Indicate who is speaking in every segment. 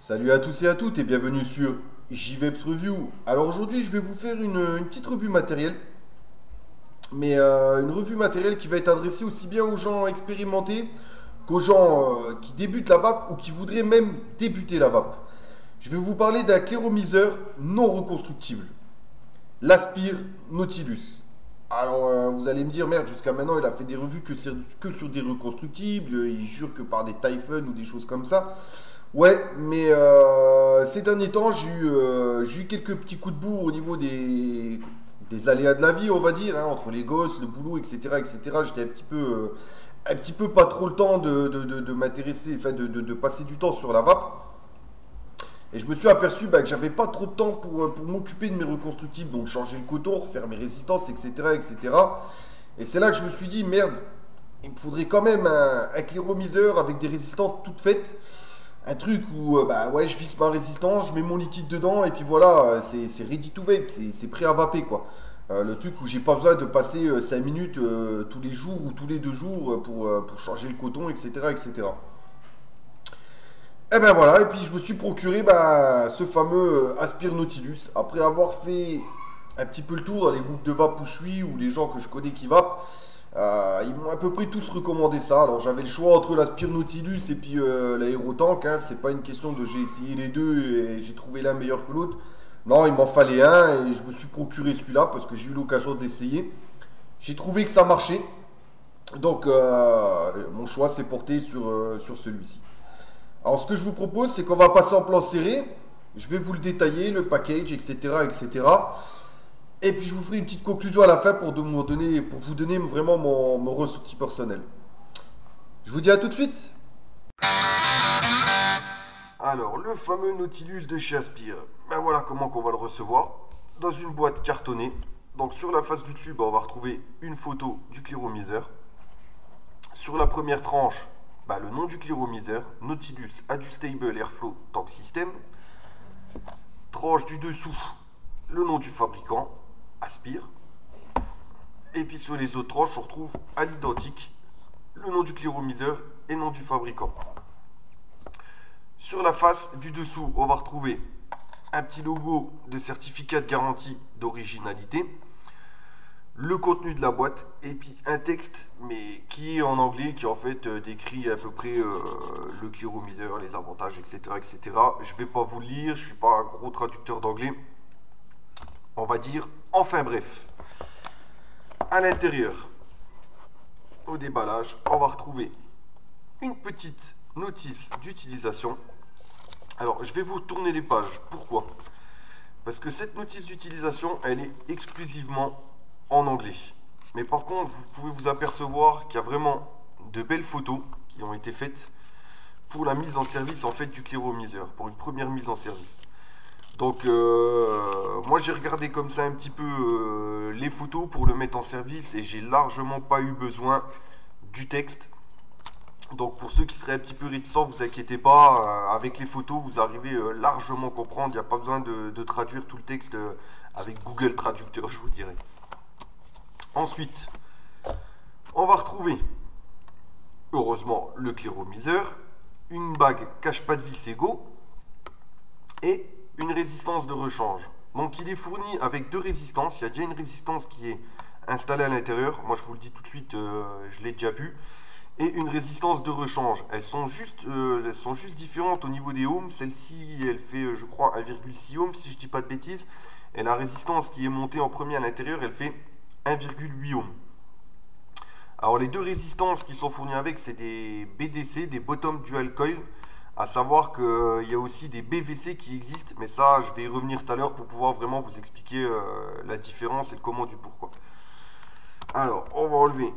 Speaker 1: Salut à tous et à toutes et bienvenue sur JVEPS Review. Alors aujourd'hui je vais vous faire une petite revue matérielle, mais une revue matérielle qui va être adressée aussi bien aux gens expérimentés qu'aux gens qui débutent la vape ou qui voudraient même débuter la vape. Je vais vous parler d'un cléromiseur non reconstructible, l'Aspire Nautilus. Alors vous allez me dire, merde, jusqu'à maintenant il a fait des revues que sur des reconstructibles, il jure que par des Typhon ou des choses comme ça. Ouais, mais ces derniers temps, j'ai eu quelques petits coups de bourre au niveau des aléas de la vie, on va dire, hein, entre les gosses, le boulot, etc., etc. J'étais un petit peu pas trop le temps de m'intéresser, enfin de passer du temps sur la vape. Et je me suis aperçu que j'avais pas trop de temps pour m'occuper de mes reconstructibles, donc changer le coton, refaire mes résistances, etc., etc. Et c'est là que je me suis dit, merde, il me faudrait quand même un cléromiseur avec des résistances toutes faites. Un truc où ouais, je visse ma résistance, je mets mon liquide dedans et puis voilà, c'est ready to vape, c'est prêt à vaper quoi. Le truc où j'ai pas besoin de passer 5 minutes tous les jours ou tous les 2 jours pour changer le coton, etc., etc. Et ben voilà, et puis je me suis procuré ce fameux Aspire Nautilus. Après avoir fait un petit peu le tour dans les groupes de vape où je suis, ou les gens que je connais qui vapent, ils m'ont à peu près tous recommandé ça. Alors j'avais le choix entre l'Aspire Nautilus et puis l'aérotank, hein. C'est pas une question de j'ai essayé les deux et j'ai trouvé l'un meilleur que l'autre. Non, il m'en fallait un et je me suis procuré celui-là parce que j'ai eu l'occasion d'essayer. J'ai trouvé que ça marchait. Donc mon choix s'est porté sur celui-ci. Alors ce que je vous propose, c'est qu'on va passer en plan serré. Je vais vous le détailler, le package, etc., etc. Et puis je vous ferai une petite conclusion à la fin pour vous donner vraiment mon ressenti personnel. Je vous dis à tout de suite. Alors, le fameux Nautilus de chez Aspire. Ben voilà comment qu'on va le recevoir. Dans une boîte cartonnée. Donc sur la face du dessus, on va retrouver une photo du cléromiseur. Sur la première tranche, le nom du cléromiseur, Nautilus Adjustable Airflow Tank System. Tranche du dessous, le nom du fabricant, Aspire. Et puis sur les autres tranches, on retrouve à l'identique le nom du cléromiseur et nom du fabricant. Sur la face du dessous, on va retrouver un petit logo de certificat de garantie d'originalité, le contenu de la boîte et puis un texte mais qui est en anglais, qui en fait décrit à peu près le cléromiseur, les avantages, etc., etc. Je ne vais pas vous le lire, je ne suis pas un gros traducteur d'anglais. On va dire, enfin bref. À l'intérieur, au déballage, on va retrouver une petite notice d'utilisation. Alors, je vais vous tourner les pages. Pourquoi? Parce que cette notice d'utilisation, elle est exclusivement en anglais. Mais par contre, vous pouvez vous apercevoir qu'il y a vraiment de belles photos qui ont été faites pour la mise en service en fait du cléromiseur, pour une première mise en service. Donc moi j'ai regardé comme ça un petit peu les photos pour le mettre en service et j'ai largement pas eu besoin du texte. Donc pour ceux qui seraient un petit peu réticents, vous inquiétez pas, avec les photos vous arrivez largement à comprendre, il n'y a pas besoin de traduire tout le texte avec Google Traducteur, je vous dirais. Ensuite, on va retrouver, heureusement, le cléromiseur, une bague cache-pas de vis égaux et une résistance de rechange. Donc il est fourni avec deux résistances. Il y a déjà une résistance qui est installée à l'intérieur. Moi je vous le dis tout de suite, je l'ai déjà vu. Et une résistance de rechange. Elles sont juste différentes au niveau des ohms. Celle-ci, elle fait, je crois, 1,6 ohms si je ne dis pas de bêtises. Et la résistance qui est montée en premier à l'intérieur, elle fait 1,8 ohms. Alors les deux résistances qui sont fournies avec, c'est des BDC, des Bottom Dual Coil. À savoir qu'il y a aussi des BVC qui existent, mais ça, je vais y revenir tout à l'heure pour pouvoir vraiment vous expliquer la différence et le comment du pourquoi. Alors, on va enlever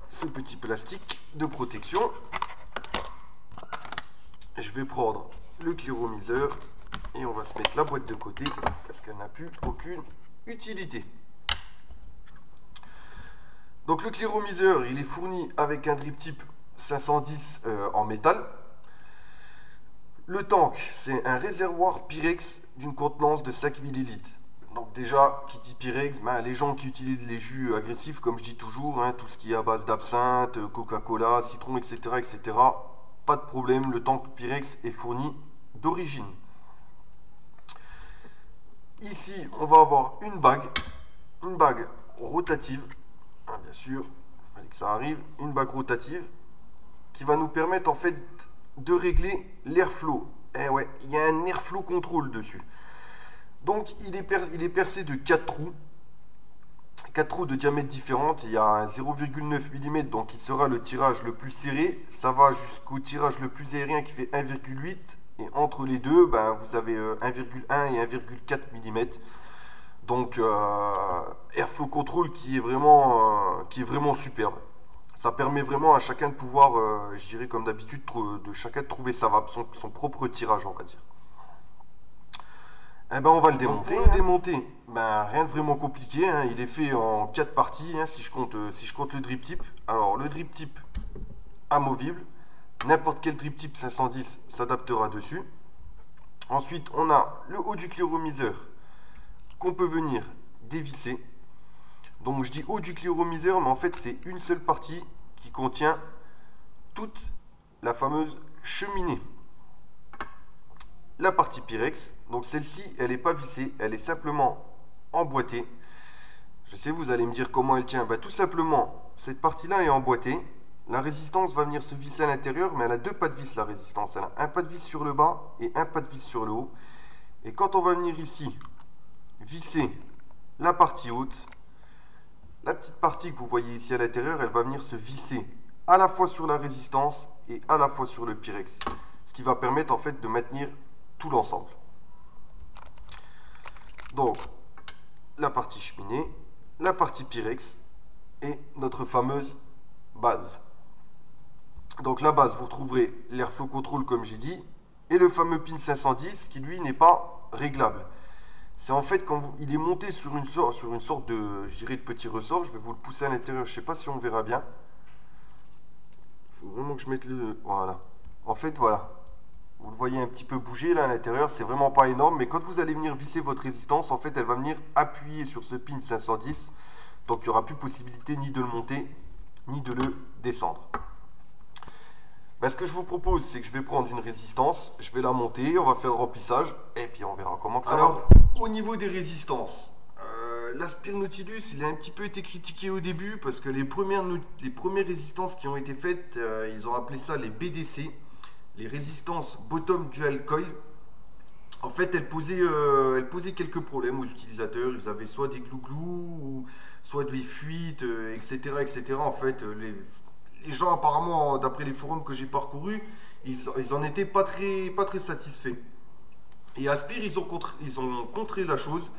Speaker 1: ce petit plastique de protection. Je vais prendre le cléromiseur et on va se mettre la boîte de côté parce qu'elle n'a plus aucune utilité. Donc le cléromiseur, il est fourni avec un drip type 510 en métal. Le tank, c'est un réservoir Pyrex d'une contenance de 5 ml. Donc déjà, qui dit Pyrex, les gens qui utilisent les jus agressifs, comme je dis toujours, tout ce qui est à base d'absinthe, Coca-Cola, citron, etc., etc., pas de problème, le tank Pyrex est fourni d'origine. Ici, on va avoir une bague rotative, hein, bien sûr, il fallait que ça arrive, une bague rotative qui va nous permettre en fait de régler l'airflow. Eh ouais, il y a un airflow control dessus. Donc il est percé de 4 trous. 4 trous de diamètre différents. Il y a un 0,9 mm, donc il sera le tirage le plus serré. Ça va jusqu'au tirage le plus aérien qui fait 1,8. Et entre les deux, ben, vous avez 1,1 et 1,4 mm. Donc airflow control qui est vraiment superbe. Ça permet vraiment à chacun de pouvoir, je dirais comme d'habitude, de chacun de trouver son propre tirage, on va dire. Eh ben, on va le démonter. Pour le démonter, ben, rien de vraiment compliqué, hein. Il est fait en 4 parties, hein, si je compte le drip tip. Alors, le drip tip amovible, n'importe quel drip tip 510 s'adaptera dessus. Ensuite, on a le haut du cléromiseur qu'on peut venir dévisser. Donc, je dis haut du cléromiseur, mais en fait, c'est une seule partie qui contient toute la fameuse cheminée. La partie Pyrex, donc celle-ci, elle n'est pas vissée, elle est simplement emboîtée. Je sais, vous allez me dire comment elle tient. Ben, tout simplement, cette partie-là est emboîtée. La résistance va venir se visser à l'intérieur, mais elle a 2 pas de vis, la résistance. Elle a un pas de vis sur le bas et un pas de vis sur le haut. Et quand on va venir ici, visser la partie haute, la petite partie que vous voyez ici à l'intérieur, elle va venir se visser à la fois sur la résistance et à la fois sur le Pyrex. Ce qui va permettre en fait de maintenir tout l'ensemble. Donc, la partie cheminée, la partie Pyrex et notre fameuse base. Donc la base, vous retrouverez l'airflow control comme j'ai dit et le fameux pin 510 qui lui n'est pas réglable. C'est en fait quand il est monté sur une sorte de, je dirais, de petit ressort. Je vais vous le pousser à l'intérieur, je ne sais pas si on verra bien. Il faut vraiment que je mette le... Voilà. En fait, voilà. Vous le voyez un petit peu bouger là à l'intérieur, c'est vraiment pas énorme, mais quand vous allez venir visser votre résistance, en fait, elle va venir appuyer sur ce pin 510. Donc, il n'y aura plus possibilité ni de le monter, ni de le descendre. Ben, ce que je vous propose, c'est que je vais prendre une résistance, je vais la monter, on va faire le remplissage, et puis on verra comment que ça va. Alors, au niveau des résistances, l'Aspire Nautilus, il a un petit peu été critiqué au début, parce que les premières résistances qui ont été faites, ils ont appelé ça les BDC, les résistances Bottom Dual Coil. En fait, elles posaient quelques problèmes aux utilisateurs. Ils avaient soit des glouglous, soit des fuites, etc., etc. En fait, les gens, apparemment, d'après les forums que j'ai parcourus, ils en étaient pas très satisfaits. Et Aspire, ils ont contré la chose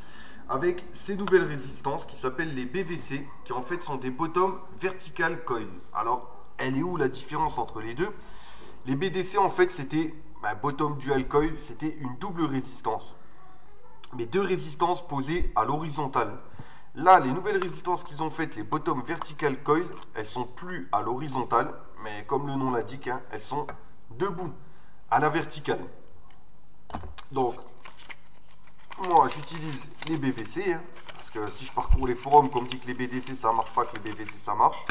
Speaker 1: avec ces nouvelles résistances qui s'appellent les BVC, qui en fait sont des Bottom Vertical Coil. Alors, elle est où la différence entre les deux? Les BDC, en fait, c'était Bottom Dual Coil, c'était une double résistance. Mais 2 résistances posées à l'horizontale. Là, les nouvelles résistances qu'ils ont faites, les Bottom Vertical Coil, elles sont plus à l'horizontale, mais comme le nom l'indique, hein, elles sont debout, à la verticale. Donc, moi, j'utilise les BVC, hein, parce que si je parcours les forums, comme dit que les BDC, ça ne marche pas, que les BVC, ça marche.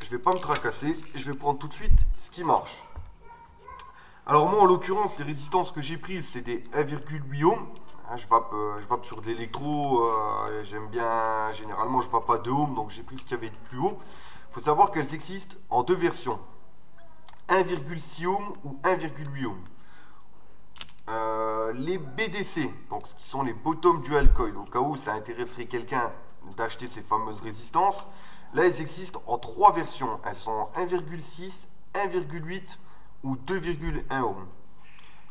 Speaker 1: Je ne vais pas me tracasser, je vais prendre tout de suite ce qui marche. Alors moi, en l'occurrence, les résistances que j'ai prises, c'est des 1,8 ohms. Je vape sur de l'électro, j'aime bien, généralement je ne vape pas 2 ohms, donc j'ai pris ce qu'il y avait de plus haut. Il faut savoir qu'elles existent en 2 versions, 1,6 ohms ou 1,8 ohms. Les BDC, donc ce qui sont les Bottom Dual Coil, au cas où ça intéresserait quelqu'un d'acheter ces fameuses résistances, là elles existent en 3 versions, elles sont 1,6, 1,8 ou 2,1 ohms.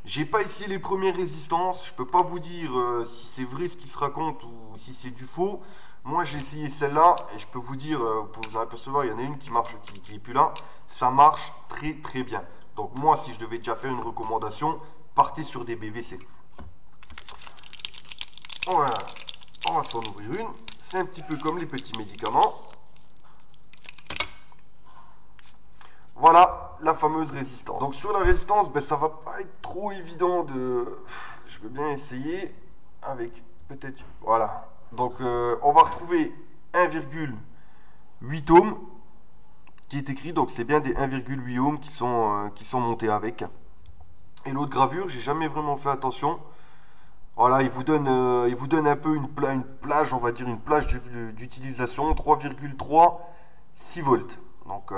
Speaker 1: J'ai pas essayé les premières résistances, je peux pas vous dire si c'est vrai ce qui se raconte ou si c'est du faux. Moi j'ai essayé celle-là et je peux vous dire, pour vous en apercevoir, il y en a une qui marche, qui est plus là. Ça marche très très bien. Donc moi, si je devais déjà faire une recommandation, partez sur des BVC. Voilà, on va s'en ouvrir une. C'est un petit peu comme les petits médicaments. Voilà la fameuse résistance. Donc sur la résistance, ben, ça va pas être trop évident de... Je veux bien essayer avec peut-être... Voilà. Donc on va retrouver 1,8 ohms qui est écrit, donc c'est bien des 1,8 ohms qui sont montés avec. Et l'autre gravure, j'ai jamais vraiment fait attention. Voilà, il vous donne un peu une plage, on va dire une plage d'utilisation, 3,3, 6 volts. Donc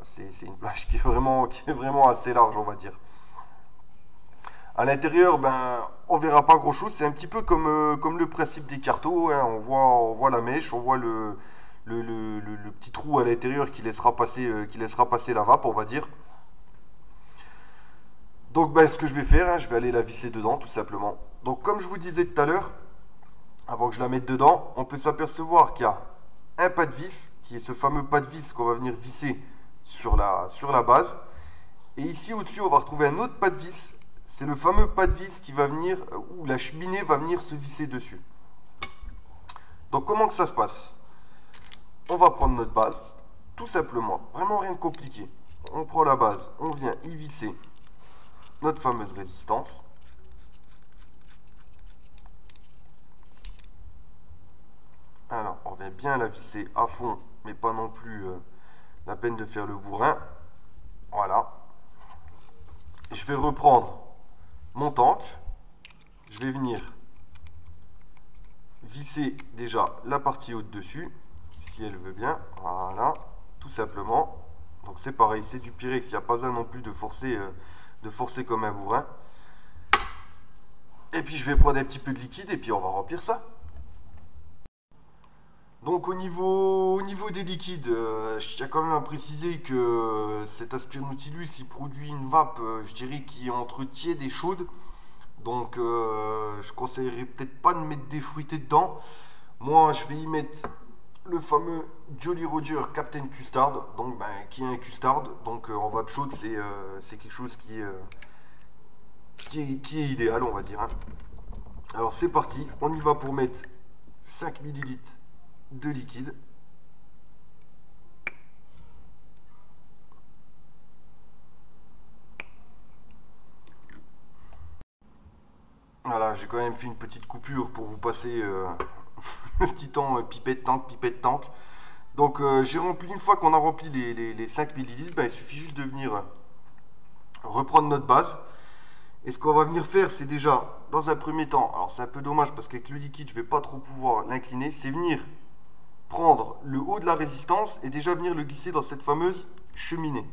Speaker 1: c'est une plage qui est vraiment assez large, on va dire. À l'intérieur, ben, on verra pas grand chose. C'est un petit peu comme le principe des cartos, hein. On voit la mèche, on voit le petit trou à l'intérieur qui laissera passer la vape, on va dire. Donc ben, ce que je vais faire, hein, je vais aller la visser dedans tout simplement. Donc comme je vous disais tout à l'heure, avant que je la mette dedans, on peut s'apercevoir qu'il y a un pas de vis, qui est ce fameux pas de vis qu'on va venir visser sur la base. Et ici au-dessus, on va retrouver un autre pas de vis. C'est le fameux pas de vis qui va venir, où la cheminée va venir se visser dessus. Donc comment que ça se passe? On va prendre notre base, tout simplement, vraiment rien de compliqué. On prend la base, on vient y visser notre fameuse résistance. Alors, on vient bien la visser à fond, mais pas non plus la peine de faire le bourrin. Voilà. Je vais reprendre mon tank. Je vais venir visser déjà la partie haute dessus, si elle veut bien. Voilà, tout simplement. Donc c'est pareil, c'est du Pyrex, il n'y a pas besoin non plus de forcer comme un bourrin. Et puis je vais prendre un petit peu de liquide et puis on va remplir ça. Donc au niveau des liquides, je tiens quand même à préciser que cet Aspire Nautilus il produit une vape, je dirais, qui est entre tiède et chaude. Donc je conseillerais peut-être pas de mettre des fruités dedans. Moi je vais y mettre le fameux Jolly Roger Captain Custard, donc ben, qui est un custard. Donc en vape chaude c'est quelque chose qui est idéal, on va dire, hein. Alors c'est parti, on y va pour mettre 5 ml de liquide. Voilà, j'ai quand même fait une petite coupure pour vous passer le petit temps pipette tank. Donc j'ai rempli, une fois qu'on a rempli les 5 ml, ben, il suffit juste de venir reprendre notre base. Et ce qu'on va venir faire, c'est déjà, dans un premier temps, alors c'est un peu dommage parce qu'avec le liquide, je ne vais pas trop pouvoir l'incliner, c'est venir prendre le haut de la résistance et déjà venir le glisser dans cette fameuse cheminée.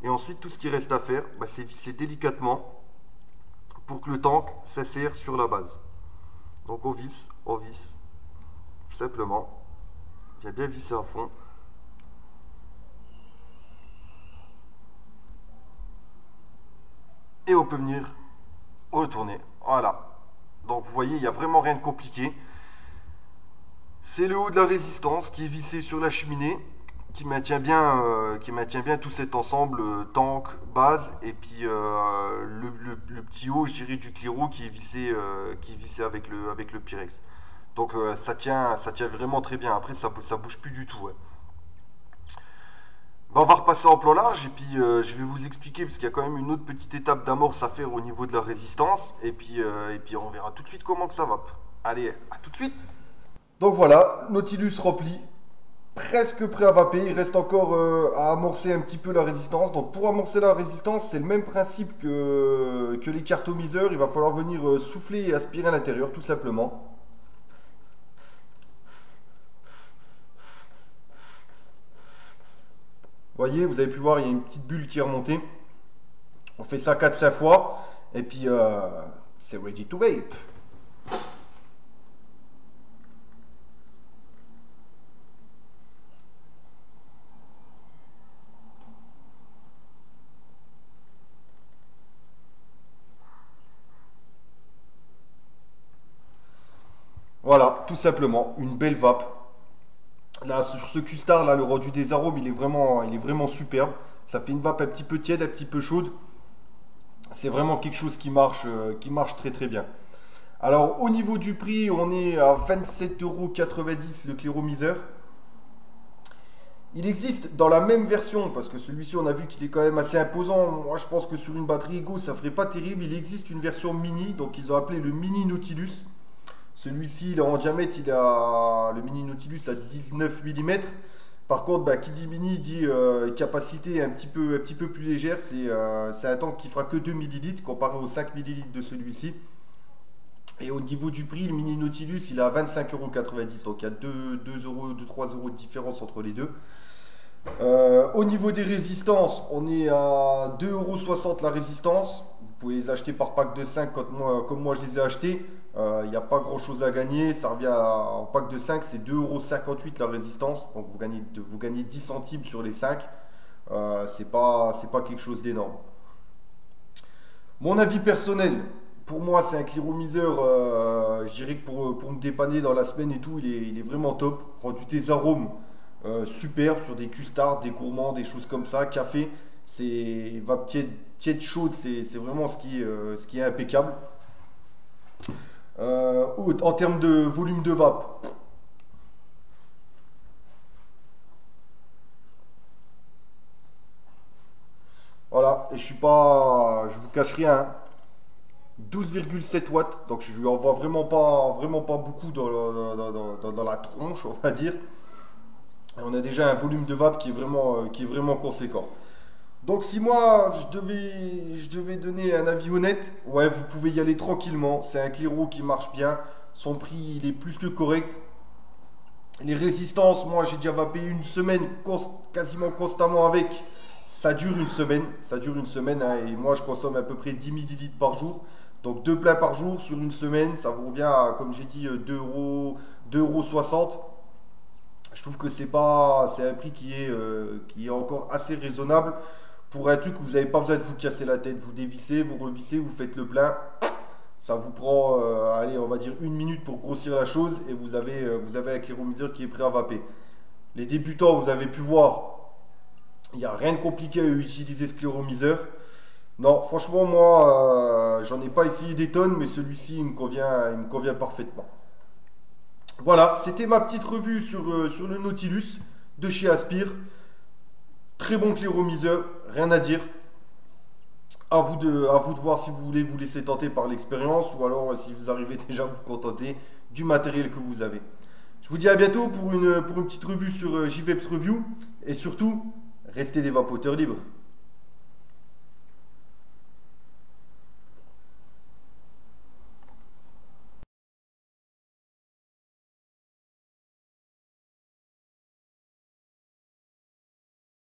Speaker 1: Et ensuite, tout ce qui reste à faire, bah, c'est visser délicatement pour que le tank s'insère sur la base. Donc on visse, tout simplement. Bien visser à fond. Et on peut venir retourner. Voilà. Donc vous voyez, il n'y a vraiment rien de compliqué. C'est le haut de la résistance qui est vissé sur la cheminée, qui maintient bien tout cet ensemble, tank, base, et puis le petit haut, je dirais, du Cliro qui est vissé avec le Pyrex. Donc ça tient vraiment très bien. Après, ça bouge plus du tout. Ouais. Ben, on va repasser en plan large, et puis je vais vous expliquer, parce qu'il y a quand même une autre petite étape d'amorce à faire au niveau de la résistance, et puis on verra tout de suite comment que ça va. Allez, à tout de suite. Donc voilà, Nautilus rempli, presque prêt à vaper. Il reste encore à amorcer un petit peu la résistance. Donc pour amorcer la résistance, c'est le même principe que les cartomiseurs. Il va falloir venir souffler et aspirer à l'intérieur, tout simplement. Vous voyez, vous avez pu voir, il y a une petite bulle qui est remontée. On fait ça 4-5 fois, et puis c'est ready to vape. Voilà, tout simplement, une belle vape. Là, sur ce custard, là, le rendu des arômes, il est vraiment superbe. Ça fait une vape un petit peu tiède, un petit peu chaude. C'est vraiment quelque chose qui marche très très bien. Alors, au niveau du prix, on est à 27,90 € le Cliromiseur. Il existe dans la même version, parce que celui-ci, on a vu qu'il est quand même assez imposant. Moi, je pense que sur une batterie Ego, ça ferait pas terrible. Il existe une version mini, donc ils ont appelé le Mini Nautilus. Celui-ci, en diamètre, le Mini Nautilus à 19 mm. Par contre, bah, qui dit mini dit capacité un petit peu plus légère. C'est un tank qui fera que 2 millilitres comparé aux 5 millilitres de celui-ci. Et au niveau du prix, le mini Nautilus, il est à 25,90 €. Donc il y a 2 euros de différence entre les deux. Au niveau des résistances, on est à 2,60 € la résistance. Vous pouvez les acheter par pack de 5 comme moi je les ai achetés. Il n'y a pas grand chose à gagner. Ça revient en pack de 5, c'est 2,58 € la résistance. Donc vous gagnez 10 centimes sur les 5. C'est pas quelque chose d'énorme. Mon avis personnel, pour moi c'est un cléromiseur, je dirais que pour me dépanner dans la semaine et tout, il est vraiment top. Rendu des arômes superbes sur des custards, des gourmands, des choses comme ça. Café, c'est va tiède chaude, c'est vraiment ce qui est impeccable. En termes de volume de vape, voilà, et je vous cache rien, hein. 12,7 watts, donc je lui envoie vraiment pas beaucoup dans la tronche, on va dire. Et on a déjà un volume de vape qui est vraiment conséquent. Donc si moi je devais donner un avis honnête, ouais, vous pouvez y aller tranquillement. C'est un Clairo qui marche bien. Son prix, il est plus que correct. Les résistances, moi j'ai déjà vapé une semaine quasiment constamment avec. Ça dure une semaine. Ça dure une semaine, hein, et moi je consomme à peu près 10 millilitres par jour. Donc 2 pleins par jour sur une semaine, ça vous revient à, comme j'ai dit, 2,60 €. Je trouve que c'est un prix qui est encore assez raisonnable pour un truc où vous n'avez pas besoin de vous casser la tête. Vous dévissez, vous revissez, vous faites le plein. Ça vous prend, allez, on va dire 1 minute pour grossir la chose et vous avez un cléromiseur qui est prêt à vaper. Les débutants, vous avez pu voir, il n'y a rien de compliqué à utiliser ce cléromiseur. Non, franchement, moi, j'en ai pas essayé des tonnes, mais celui-ci, il me convient parfaitement. Voilà, c'était ma petite revue sur le Nautilus de chez Aspire. Très bon cléromiseur, rien à dire. À vous de voir si vous voulez vous laisser tenter par l'expérience ou alors si vous arrivez déjà à vous contenter du matériel que vous avez. Je vous dis à bientôt pour une petite revue sur JVEPS Review et surtout, restez des vapoteurs libres.